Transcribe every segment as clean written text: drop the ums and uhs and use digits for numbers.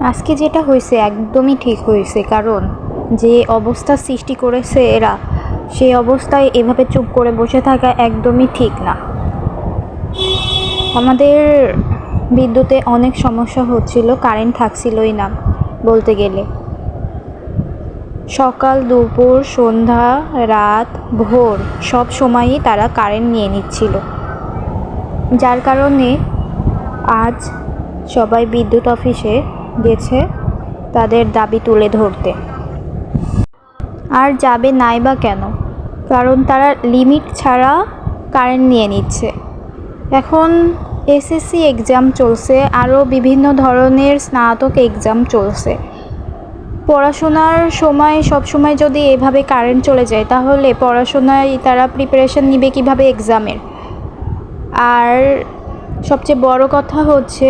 আজকে যেটা হয়েছে একদমই ঠিক হয়েছে, কারণ যে অবস্থা সৃষ্টি করেছে এরা, সেই অবস্থায় এভাবে চুপ করে বসে থাকা একদমই ঠিক না। আমাদের বিদ্যুতে অনেক সমস্যা হচ্ছিল, কারেন্ট থাকছিলই না বলতে গেলে। সকাল, দুপুর, সন্ধ্যা, রাত, ভোর সব সময়ই তারা কারেন্ট নিয়ে নিচ্ছিল, যার কারণে আজ সবাই বিদ্যুৎ অফিসে গেছে তাদের দাবি তুলে ধরতে। আর যাবে নাই বা কেন? কারণ তারা লিমিট ছাড়া কারেন্ট নিয়ে নিচ্ছে। এখন এসএসসি এক্সাম চলছে, আরও বিভিন্ন ধরনের স্নাতক এক্সাম চলছে। পড়াশোনার সময় সবসময় যদি এভাবে কারেন্ট চলে যায়, তাহলে পড়াশোনায় তারা প্রিপারেশন নিবে কিভাবে এক্সামের? আর সবচেয়ে বড় কথা হচ্ছে,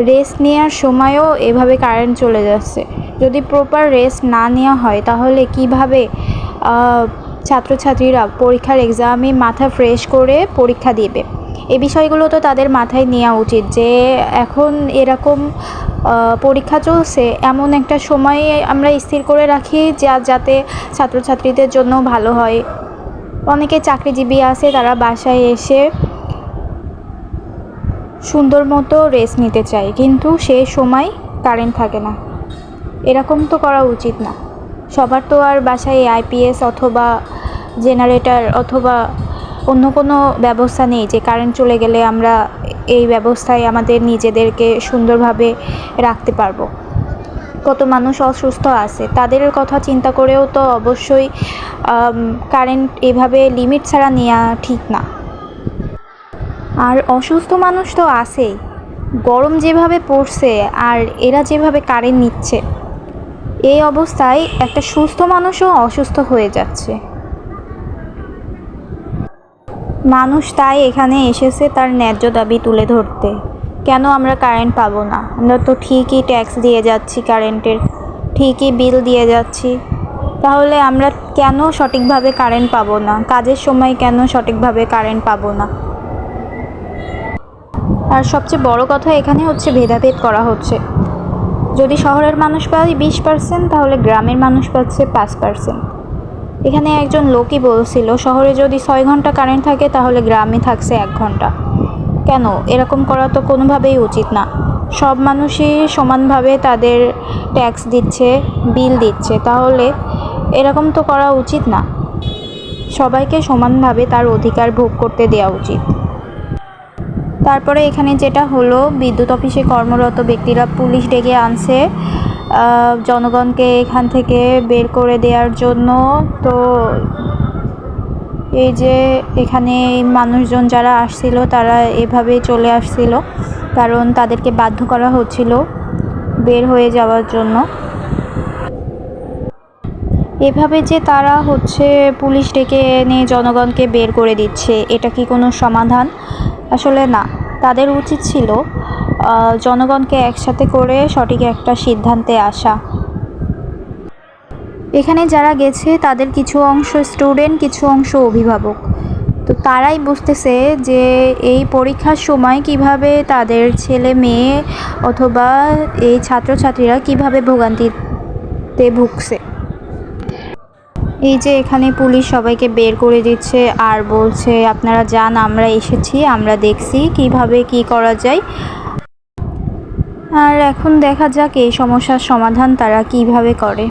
রেস্ট নেওয়ার সময়ও এভাবে কারেন্ট চলে যাচ্ছে। যদি প্রপার রেস্ট না নেওয়া হয়, তাহলে কিভাবে ছাত্রছাত্রীরা পরীক্ষার এক্সামে মাথা ফ্রেশ করে পরীক্ষা দিবে? এই বিষয়গুলো তো তাদের মাথায় নেওয়া উচিত, যে এখন এরকম পরীক্ষা চলছে, এমন একটা সময় আমরা স্থির করে রাখি যাতে ছাত্রছাত্রীদের জন্য ভালো হয়। অনেকে চাকরিজীবী আছে, তারা বাসায় এসে সুন্দর মতো রেস্ট নিতে চায়, কিন্তু সেই সময় কারেন্ট থাকে না। এরকম তো করা উচিত না। সবার তো আর বাসায় আইপিএস অথবা জেনারেটর অথবা অন্য কোনো ব্যবস্থা নেই যে কারেন্ট চলে গেলে আমরা এই ব্যবস্থায় আমাদের নিজেদেরকে সুন্দরভাবে রাখতে পারবো। কত মানুষ অসুস্থ আছে, তাদের কথা চিন্তা করেও তো অবশ্যই কারেন্ট এভাবে লিমিট ছাড়া নেওয়া ঠিক না। আর অসুস্থ মানুষ তো আছেই, গরম যেভাবে পড়ছে আর এরা যেভাবে কারেন্ট নিচ্ছে, এই অবস্থায় একটা সুস্থ মানুষও অসুস্থ হয়ে যাচ্ছে। মানুষ তাই এখানে এসেছে তার ন্যায্য দাবি তুলে ধরতে। কেন আমরা কারেন্ট পাবো না? আমরা তো ঠিকই ট্যাক্স দিয়ে যাচ্ছি, কারেন্টের ঠিকই বিল দিয়ে যাচ্ছি, তাহলে আমরা কেন সঠিকভাবে কারেন্ট পাবো না? কাজের সময় কেন সঠিকভাবে কারেন্ট পাবো না? আর সবচেয়ে বড় কথা এখানে হচ্ছে ভেদাভেদ করা হচ্ছে। যদি শহরের মানুষ পায় 20%, তাহলে গ্রামের মানুষ পাচ্ছে 5%। এখানে একজন লোকই বলছিল, শহরে যদি 6 ঘন্টা কারেন্ট থাকে, তাহলে গ্রামে থাকছে 1 ঘন্টা। কেন? এরকম করা তো কোনোভাবেই উচিত না। সব মানুষই সমানভাবে তাদের ট্যাক্স দিচ্ছে, বিল দিচ্ছে, তাহলে এরকম তো করা উচিত না। সবাইকে সমানভাবে তার অধিকার ভোগ করতে দেওয়া উচিত। তারপরে এখানে যেটা হলো, বিদ্যুৎ অফিসে কর্মরত ব্যক্তিরা পুলিশ ডেকে আনছে জনগণকে এখান থেকে বের করে দেওয়ার জন্য। তো এই যে এখানে মানুষজন যারা আসছিল, তারা এভাবে চলে আসছিল, কারণ তাদেরকে বাধ্য করা হচ্ছিল বের হয়ে যাওয়ার জন্য। এভাবে যে তারা পুলিশ ডেকে এনে জনগণকে বের করে দিচ্ছে, এটা কি কোনো সমাধান? আসলে না। তাদের উচিত ছিল জনগণকে একসাথে করে সঠিক একটা সিদ্ধান্তে আসা। এখানে যারা গেছে তাদের কিছু অংশ স্টুডেন্ট, কিছু অংশ অভিভাবক। তো তারাই বুঝতেছে যে এই পরীক্ষার সময় কিভাবে তাদের ছেলে মেয়ে অথবা এই ছাত্রছাত্রীরা কিভাবে ভোগান্তিতে ভুগছে। এই যে এখানে পুলিশ সবাইকে বের করে দিচ্ছে আর বলছে, আপনারা যান, আমরা এসেছি, আমরা দেখছি কিভাবে কি করা যায়। আর এখন দেখা যাক এই সমস্যার সমাধান তারা কিভাবে করে।